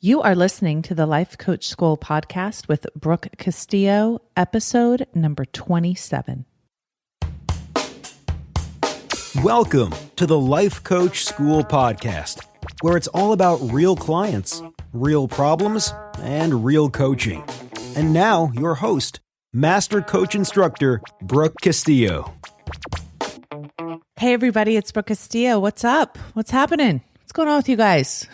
You are listening to the Life Coach School podcast with Brooke Castillo, episode number 27. Welcome to the Life Coach School podcast, where it's all about real clients, real problems, and real coaching. And now, your host, Master Coach Instructor, Brooke Castillo. Hey, everybody, it's Brooke Castillo. What's up? What's happening? What's going on with you guys?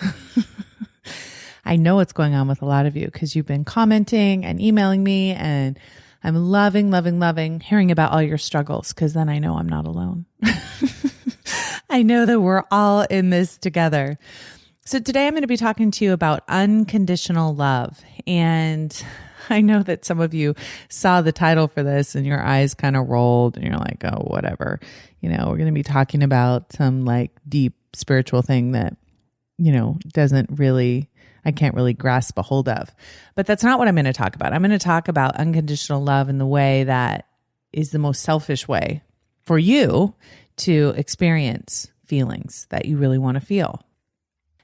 I know what's going on with a lot of you because you've been commenting and emailing me, and I'm loving hearing about all your struggles because then I know I'm not alone. I know that we're all in this together. So today I'm going to be talking to you about unconditional love. And I know that some of you saw the title for this and your eyes kind of rolled and you're like, oh, whatever. You know, we're going to be talking about some like deep spiritual thing that, you know, I can't really grasp a hold of. But that's not what I'm going to talk about. I'm going to talk about unconditional love in the way that is the most selfish way for you to experience feelings that you really want to feel.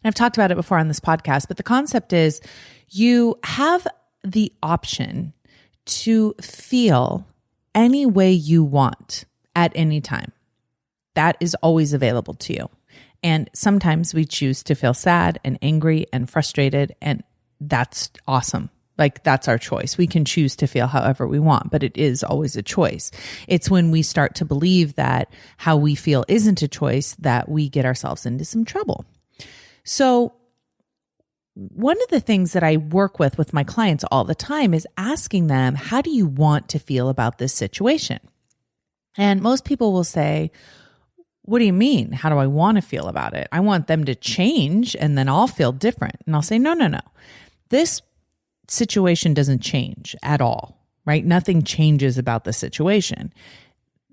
And I've talked about it before on this podcast, but the concept is you have the option to feel any way you want at any time. That is always available to you. And sometimes we choose to feel sad and angry and frustrated, and that's awesome. Like, that's our choice. We can choose to feel however we want, but it is always a choice. It's when we start to believe that how we feel isn't a choice that we get ourselves into some trouble. So one of the things that I work with my clients all the time is asking them, how do you want to feel about this situation? And most people will say, what do you mean? How do I want to feel about it? I want them to change and then I'll feel different. And I'll say, no. This situation doesn't change at all, right? Nothing changes about the situation.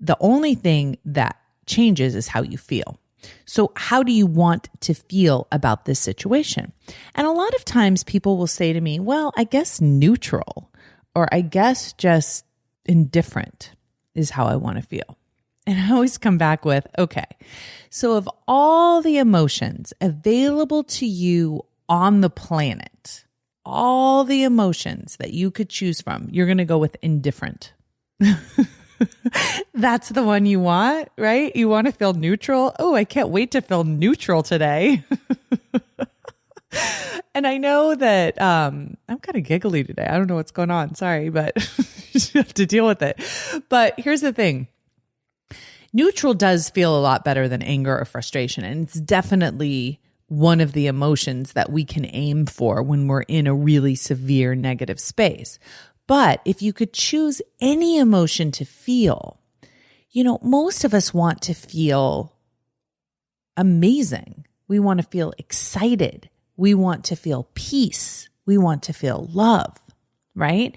The only thing that changes is how you feel. So how do you want to feel about this situation? And a lot of times people will say to me, well, I guess neutral, or I guess just indifferent is how I want to feel. And I always come back with, okay, so of all the emotions available to you on the planet, all the emotions that you could choose from, you're going to go with indifferent. That's the one you want, right? You want to feel neutral. Oh, I can't wait to feel neutral today. And I know that I'm kind of giggly today. I don't know what's going on. Sorry, but you have to deal with it. But here's the thing. Neutral does feel a lot better than anger or frustration. And it's definitely one of the emotions that we can aim for when we're in a really severe negative space. But if you could choose any emotion to feel, you know, most of us want to feel amazing. We want to feel excited. We want to feel peace. We want to feel love, right?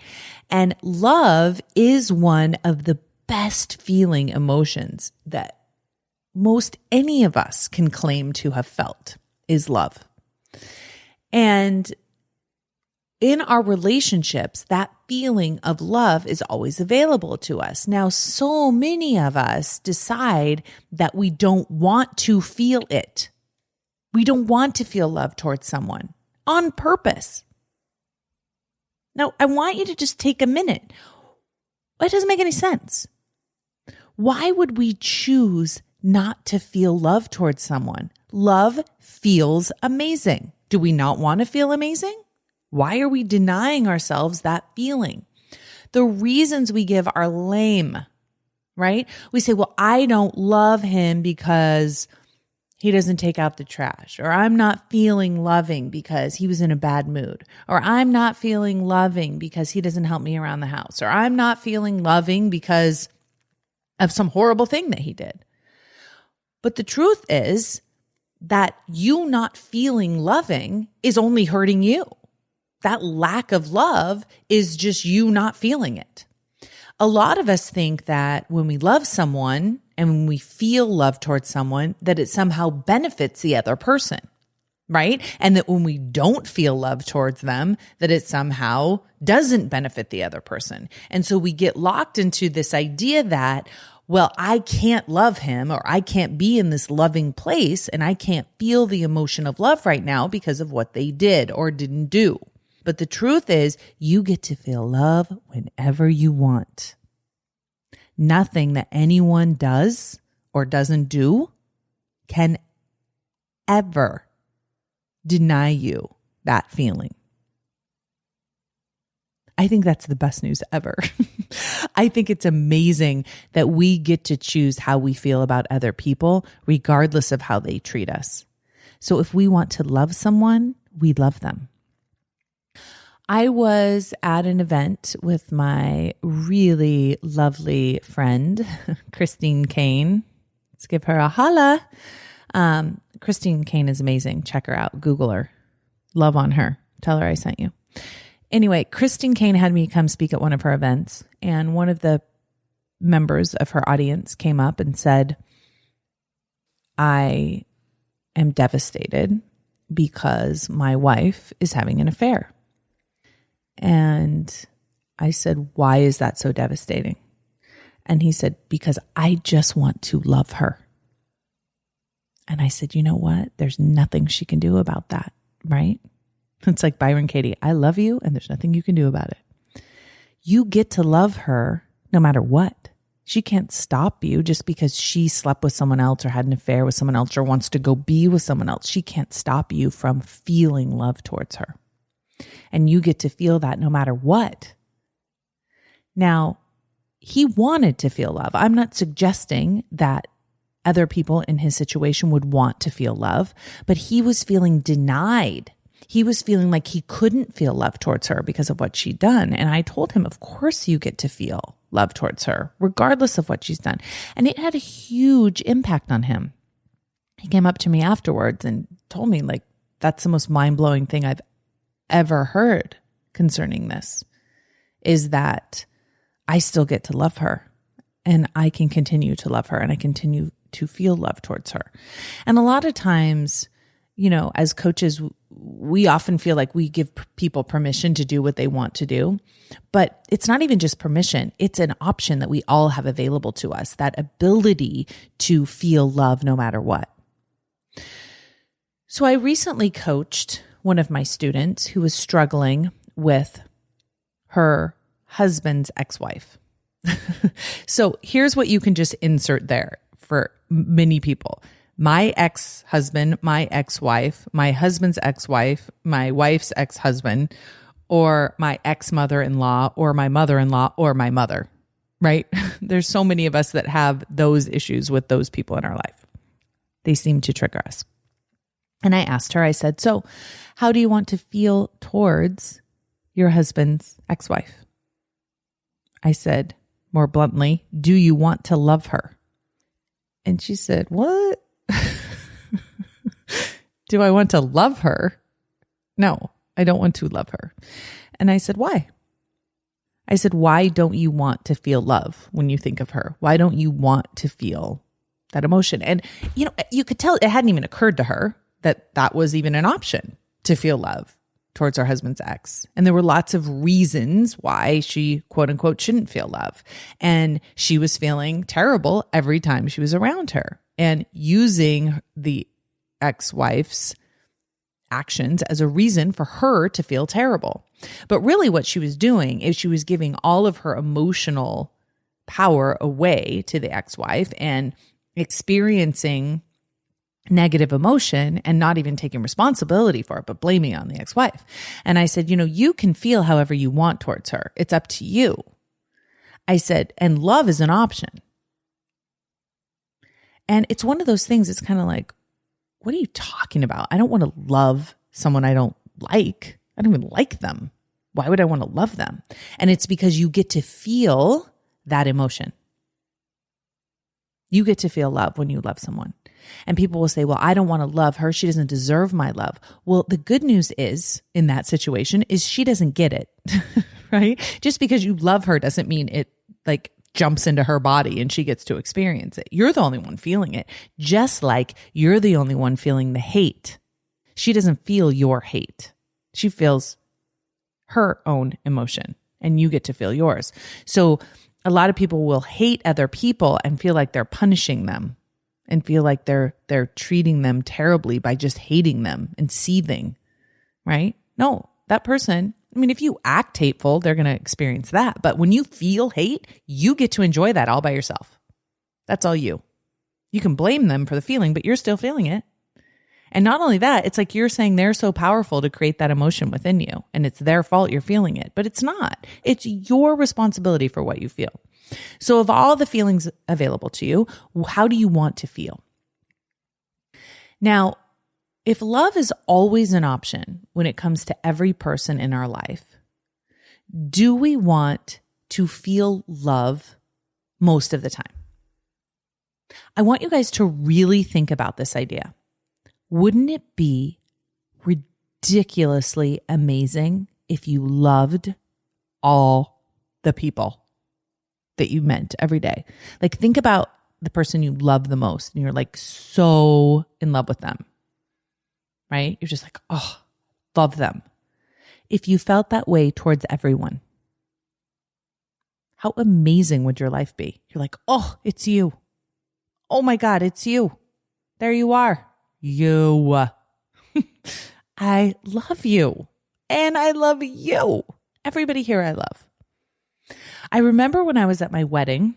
And love is one of the best feeling emotions that most any of us can claim to have felt is love. And in our relationships, that feeling of love is always available to us. Now, so many of us decide that we don't want to feel it. We don't want to feel love towards someone on purpose. Now, I want you to just take a minute. It doesn't make any sense. Why would we choose not to feel love towards someone? Love feels amazing. Do we not want to feel amazing? Why are we denying ourselves that feeling? The reasons we give are lame, right? We say, well, I don't love him because he doesn't take out the trash, or I'm not feeling loving because he was in a bad mood, or I'm not feeling loving because he doesn't help me around the house, or I'm not feeling loving because of some horrible thing that he did. But the truth is that you not feeling loving is only hurting you. That lack of love is just you not feeling it. A lot of us think that when we love someone and when we feel love towards someone, that it somehow benefits the other person, right? And that when we don't feel love towards them, that it somehow doesn't benefit the other person. And so we get locked into this idea that, well, I can't love him, or I can't be in this loving place, and I can't feel the emotion of love right now because of what they did or didn't do. But the truth is, you get to feel love whenever you want. Nothing that anyone does or doesn't do can ever deny you that feeling. I think that's the best news ever. I think it's amazing that we get to choose how we feel about other people, regardless of how they treat us. So if we want to love someone, we love them. I was at an event with my really lovely friend, Christine Kane. Let's give her a holla. Christine Kane is amazing. Check her out. Google her. Love on her. Tell her I sent you. Anyway, Christine Kane had me come speak at one of her events, and one of the members of her audience came up and said, I am devastated because my wife is having an affair. And I said, why is that so devastating? And he said, because I just want to love her. And I said, you know what? There's nothing she can do about that, right? It's like Byron Katie, I love you and there's nothing you can do about it. You get to love her no matter what. She can't stop you just because she slept with someone else or had an affair with someone else or wants to go be with someone else. She can't stop you from feeling love towards her. And you get to feel that no matter what. Now, he wanted to feel love. I'm not suggesting that other people in his situation would want to feel love, but he was feeling denied. He was feeling like he couldn't feel love towards her because of what she'd done. And I told him, of course you get to feel love towards her, regardless of what she's done. And it had a huge impact on him. He came up to me afterwards and told me, like, that's the most mind-blowing thing I've ever heard concerning this, is that I still get to love her and I can continue to love her and I continue to feel love towards her. And a lot of times, you know, as coaches, we often feel like we give people permission to do what they want to do, but it's not even just permission. It's an option that we all have available to us, that ability to feel love no matter what. So I recently coached one of my students who was struggling with her husband's ex-wife. So here's what you can just insert there for many people. My ex-husband, my ex-wife, my husband's ex-wife, my wife's ex-husband, or my ex-mother-in-law, or my mother-in-law, or my mother, right? There's so many of us that have those issues with those people in our life. They seem to trigger us. And I asked her, I said, so how do you want to feel towards your husband's ex-wife? I said, more bluntly, do you want to love her? And she said, what? Do I want to love her? No, I don't want to love her. And I said, why? I said, why don't you want to feel love when you think of her? Why don't you want to feel that emotion? And, you know, you could tell it hadn't even occurred to her that that was even an option to feel love towards her husband's ex. And there were lots of reasons why she, quote unquote, shouldn't feel love. And she was feeling terrible every time she was around her and using the ex-wife's actions as a reason for her to feel terrible. But really what she was doing is she was giving all of her emotional power away to the ex-wife and experiencing negative emotion and not even taking responsibility for it, but blaming it on the ex-wife. And I said, you know, you can feel however you want towards her. It's up to you. I said, and love is an option. And it's one of those things, it's kind of like, what are you talking about? I don't want to love someone I don't like. I don't even like them. Why would I want to love them? And it's because you get to feel that emotion. You get to feel love when you love someone. And people will say, well, I don't want to love her. She doesn't deserve my love. Well, the good news is in that situation is she doesn't get it, right? Just because you love her doesn't mean it like jumps into her body and she gets to experience it. You're the only one feeling it, just like you're the only one feeling the hate. She doesn't feel your hate. She feels her own emotion and you get to feel yours. So A lot of people will hate other people and feel like they're punishing them and feel like they're treating them terribly by just hating them and seething, right? No, that person, I mean, if you act hateful, they're going to experience that. But when you feel hate, you get to enjoy that all by yourself. That's all you. You can blame them for the feeling, but you're still feeling it. And not only that, it's like you're saying they're so powerful to create that emotion within you and it's their fault you're feeling it, but it's not. It's your responsibility for what you feel. So of all the feelings available to you, how do you want to feel? Now, if love is always an option when it comes to every person in our life, do we want to feel love most of the time? I want you guys to really think about this idea. Wouldn't it be ridiculously amazing if you loved all the people that you met every day? Like, think about the person you love the most and you're like so in love with them, right? You're just like, oh, love them. If you felt that way towards everyone, how amazing would your life be? You're like, oh, it's you. Oh my God, it's you. There you are. You. I love you. And I love you. Everybody here I love. I remember when I was at my wedding,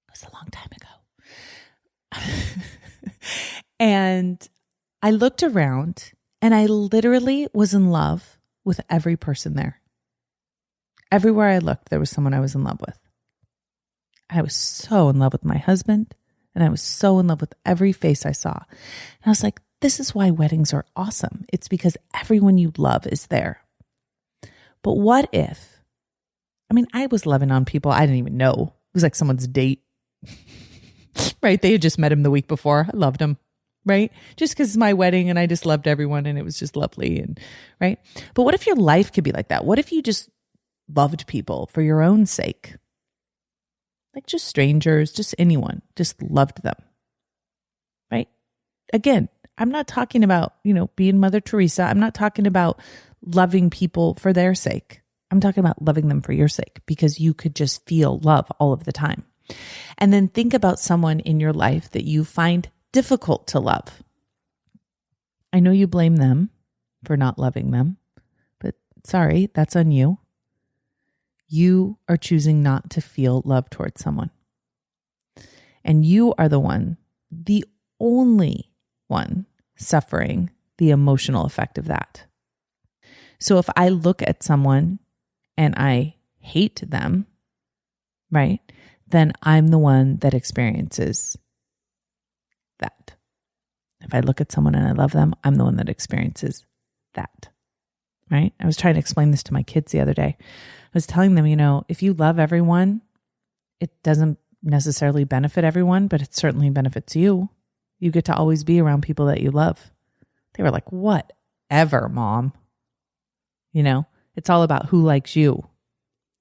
it was a long time ago. And I looked around and I literally was in love with every person there. Everywhere I looked, there was someone I was in love with. I was so in love with my husband. And I was so in love with every face I saw. And I was like, this is why weddings are awesome. It's because everyone you love is there. But what if, I was loving on people I didn't even know. It was like someone's date, right? They had just met him the week before. I loved him, right? Just because it's my wedding and I just loved everyone and it was just lovely, and right? But what if your life could be like that? What if you just loved people for your own sake? Like just strangers, just anyone, just loved them, right? Again, I'm not talking about, being Mother Teresa. I'm not talking about loving people for their sake. I'm talking about loving them for your sake because you could just feel love all of the time. And then think about someone in your life that you find difficult to love. I know you blame them for not loving them, but sorry, that's on you. You are choosing not to feel love towards someone. And you are the only one suffering the emotional effect of that. So if I look at someone and I hate them, right, then I'm the one that experiences that. If I look at someone and I love them, I'm the one that experiences that, right? I was trying to explain this to my kids the other day. I was telling them, if you love everyone, it doesn't necessarily benefit everyone, but it certainly benefits you. You get to always be around people that you love. They were like, whatever, Mom. It's all about who likes you.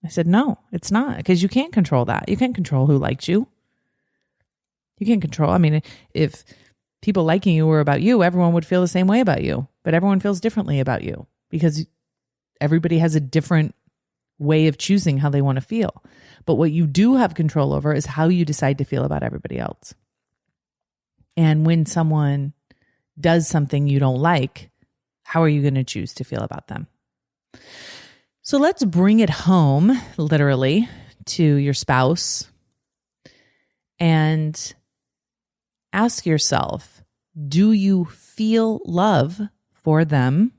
I said, no, it's not, because you can't control that. You can't control who likes you. You can't control. If people liking you were about you, everyone would feel the same way about you, but everyone feels differently about you because everybody has a different way of choosing how they want to feel. But what you do have control over is how you decide to feel about everybody else. And when someone does something you don't like, how are you going to choose to feel about them? So let's bring it home, literally, to your spouse and ask yourself, do you feel love for them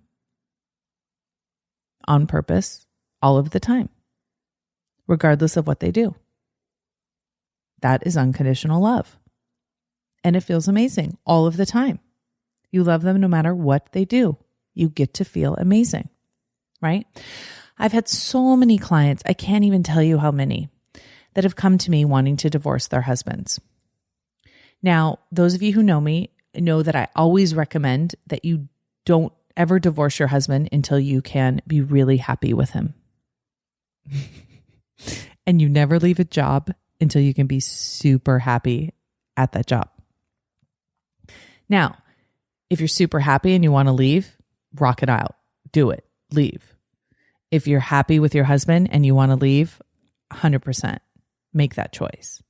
on purpose all of the time, regardless of what they do? That is unconditional love. And it feels amazing all of the time. You love them no matter what they do. You get to feel amazing, right? I've had so many clients, I can't even tell you how many, that have come to me wanting to divorce their husbands. Now, those of you who know me know that I always recommend that you don't ever divorce your husband until you can be really happy with him. And you never leave a job until you can be super happy at that job. Now, if you're super happy and you want to leave, rock it out. Do it. Leave. If you're happy with your husband and you want to leave, 100%. make that choice.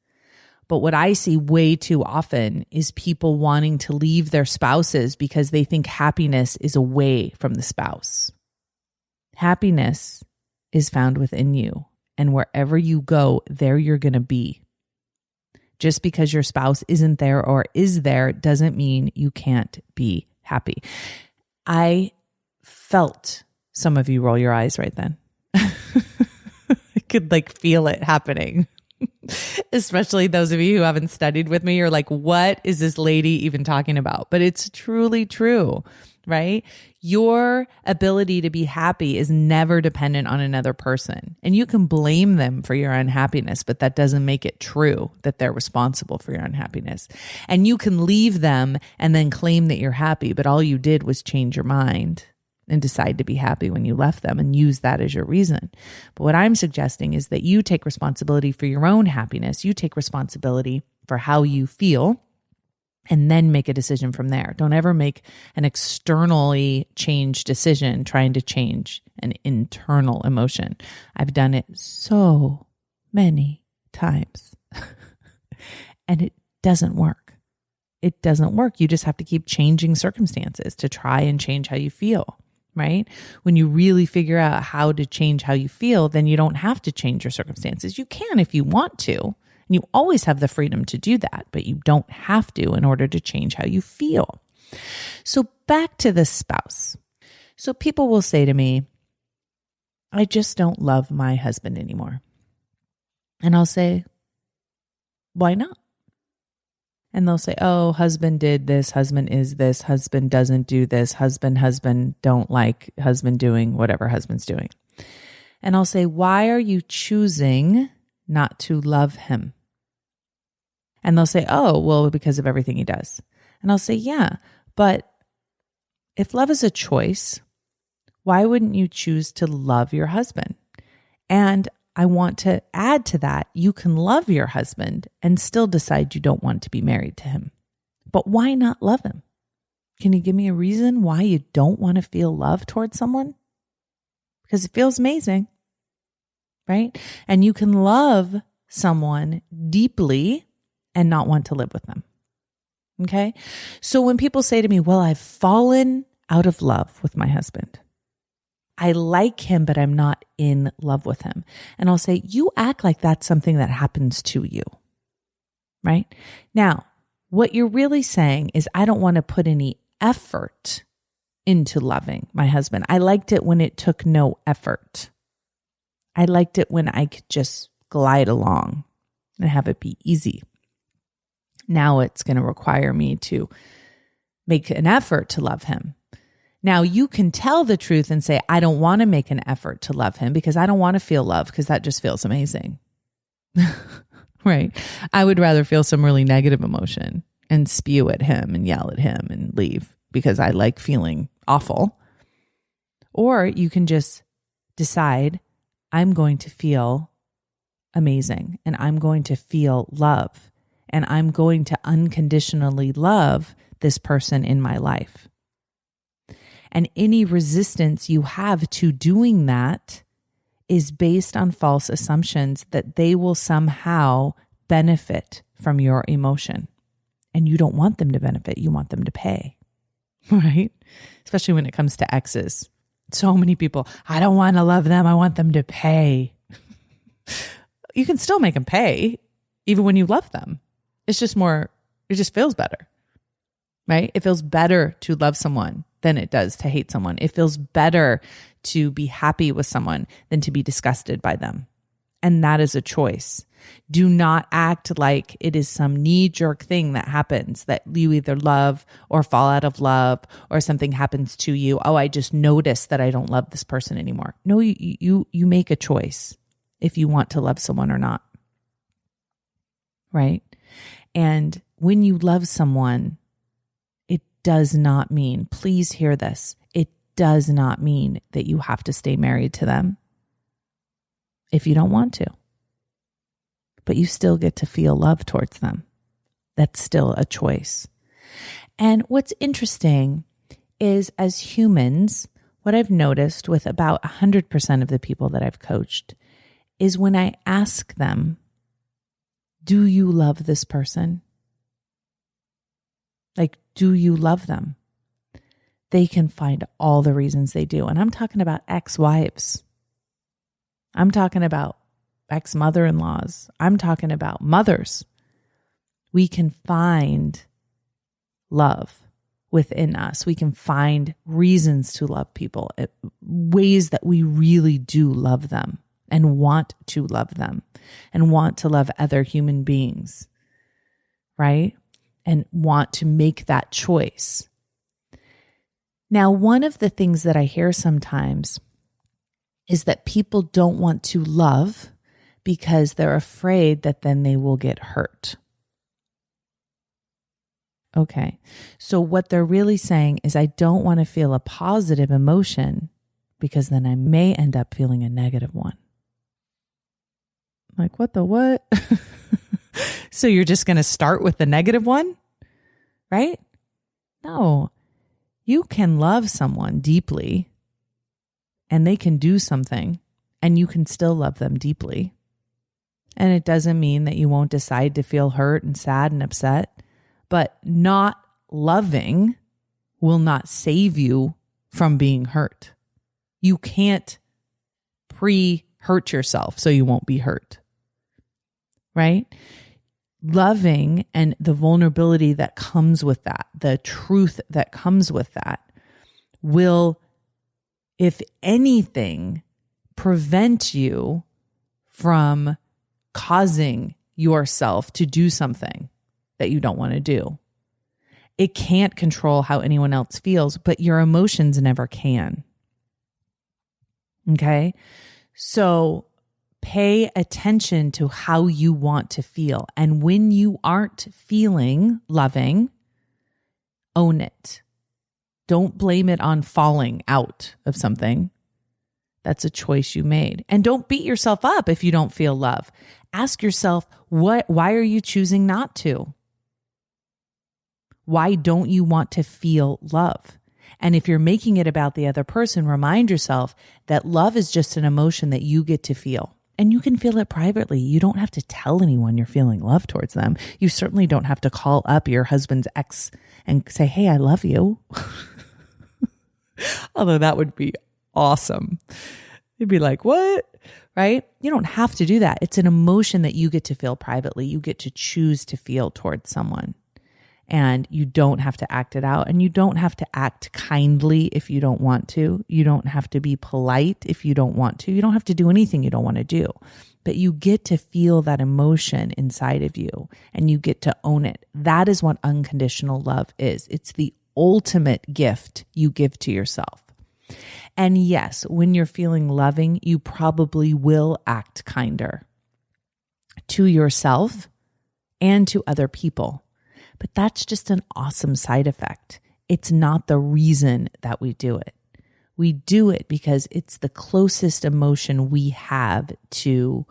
But what I see way too often is people wanting to leave their spouses because they think happiness is away from the spouse. Happiness is found within you, and wherever you go, there you're going to be. Just because your spouse isn't there or is there doesn't mean you can't be happy. I felt some of you roll your eyes right then. I could feel it happening. Especially those of you who haven't studied with me, you're like, what is this lady even talking about? But it's truly true, right? Your ability to be happy is never dependent on another person. And you can blame them for your unhappiness, but that doesn't make it true that they're responsible for your unhappiness. And you can leave them and then claim that you're happy, but all you did was change your mind and decide to be happy when you left them and use that as your reason. But what I'm suggesting is that you take responsibility for your own happiness. You take responsibility for how you feel and then make a decision from there. Don't ever make an externally changed decision trying to change an internal emotion. I've done it so many times and it doesn't work. It doesn't work. You just have to keep changing circumstances to try and change how you feel. Right? When you really figure out how to change how you feel, then you don't have to change your circumstances. You can if you want to, and you always have the freedom to do that, but you don't have to in order to change how you feel. So back to the spouse. So people will say to me, I just don't love my husband anymore. And I'll say, why not? And they'll say, oh, husband did this, husband is this, husband doesn't do this, husband don't like husband doing whatever husband's doing. And I'll say, why are you choosing not to love him? And they'll say, oh, well, because of everything he does. And I'll say, yeah, but if love is a choice, why wouldn't you choose to love your husband? And I want to add to that, you can love your husband and still decide you don't want to be married to him. But why not love him? Can you give me a reason why you don't want to feel love towards someone? Because it feels amazing, right? And you can love someone deeply and not want to live with them. Okay? So when people say to me, well, I've fallen out of love with my husband. I like him, but I'm not in love with him. And I'll say, you act like that's something that happens to you, right? Now, what you're really saying is, I don't want to put any effort into loving my husband. I liked it when it took no effort. I liked it when I could just glide along and have it be easy. Now it's going to require me to make an effort to love him. Now, you can tell the truth and say, I don't want to make an effort to love him because I don't want to feel love because that just feels amazing. Right? I would rather feel some really negative emotion and spew at him and yell at him and leave because I like feeling awful. Or you can just decide, I'm going to feel amazing and I'm going to feel love and I'm going to unconditionally love this person in my life. And any resistance you have to doing that is based on false assumptions that they will somehow benefit from your emotion. And you don't want them to benefit, you want them to pay, right? Especially when it comes to exes. So many people, I don't want to love them, I want them to pay. You can still make them pay, even when you love them. It's just more, it just feels better, right? It feels better to love someone than it does to hate someone. It feels better to be happy with someone than to be disgusted by them. And that is a choice. Do not act like it is some knee-jerk thing that happens that you either love or fall out of love or something happens to you. Oh, I just noticed that I don't love this person anymore. No, you make a choice if you want to love someone or not. Right? And when you love someone, does not mean, please hear this, it does not mean that you have to stay married to them if you don't want to. But you still get to feel love towards them. That's still a choice. And what's interesting is, as humans, what I've noticed with about 100% of the people that I've coached is when I ask them, do you love this person? Like, do you love them? They can find all the reasons they do. And I'm talking about ex-wives. I'm talking about ex-mother-in-laws. I'm talking about mothers. We can find love within us. We can find reasons to love people, ways that we really do love them and want to love them and want to love other human beings, right? And want to make that choice. Now, one of the things that I hear sometimes is that people don't want to love because they're afraid that then they will get hurt. Okay, so what they're really saying is I don't want to feel a positive emotion because then I may end up feeling a negative one. Like, what the what? So you're just going to start with the negative one, right? No, you can love someone deeply and they can do something and you can still love them deeply. And it doesn't mean that you won't decide to feel hurt and sad and upset. But not loving will not save you from being hurt. You can't pre-hurt yourself so you won't be hurt, right? Loving and the vulnerability that comes with that, the truth that comes with that will, if anything, prevent you from causing yourself to do something that you don't want to do. It can't control how anyone else feels, but your emotions never can. Okay? So pay attention to how you want to feel. And when you aren't feeling loving, own it. Don't blame it on falling out of something. That's a choice you made. And don't beat yourself up if you don't feel love. Ask yourself, why are you choosing not to? Why don't you want to feel love? And if you're making it about the other person, remind yourself that love is just an emotion that you get to feel. And you can feel it privately. You don't have to tell anyone you're feeling love towards them. You certainly don't have to call up your husband's ex and say, hey, I love you. Although that would be awesome. You'd be like, what? Right? You don't have to do that. It's an emotion that you get to feel privately. You get to choose to feel towards someone. And you don't have to act it out. And you don't have to act kindly if you don't want to. You don't have to be polite if you don't want to. You don't have to do anything you don't want to do. But you get to feel that emotion inside of you and you get to own it. That is what unconditional love is. It's the ultimate gift you give to yourself. And yes, when you're feeling loving, you probably will act kinder to yourself and to other people. But that's just an awesome side effect. It's not the reason that we do it. We do it because it's the closest emotion we have to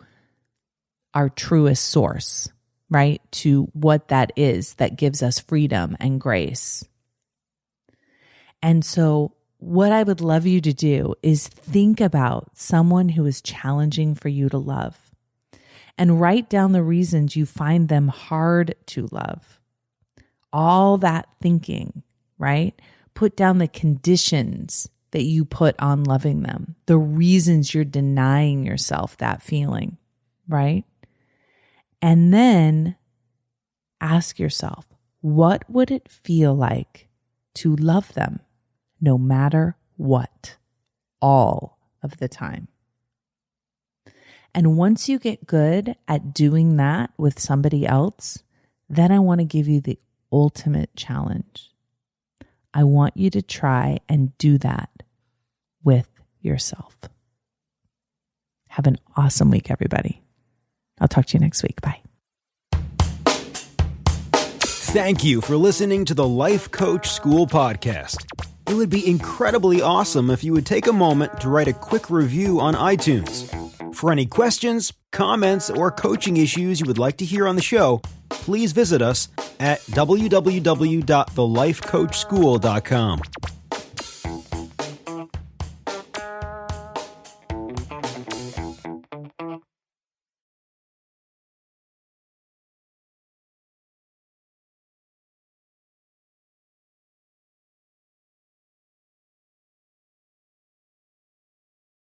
our truest source, right? To what that is that gives us freedom and grace. And so what I would love you to do is think about someone who is challenging for you to love and write down the reasons you find them hard to love. All that thinking, right? Put down the conditions that you put on loving them, the reasons you're denying yourself that feeling, right? And then ask yourself, what would it feel like to love them no matter what, all of the time? And once you get good at doing that with somebody else, then I want to give you the ultimate challenge. I want you to try and do that with yourself. Have an awesome week, everybody. I'll talk to you next week. Bye. Thank you for listening to the Life Coach School podcast. It would be incredibly awesome if you would take a moment to write a quick review on iTunes. For any questions, comments, or coaching issues you would like to hear on the show, please visit us at www.thelifecoachschool.com.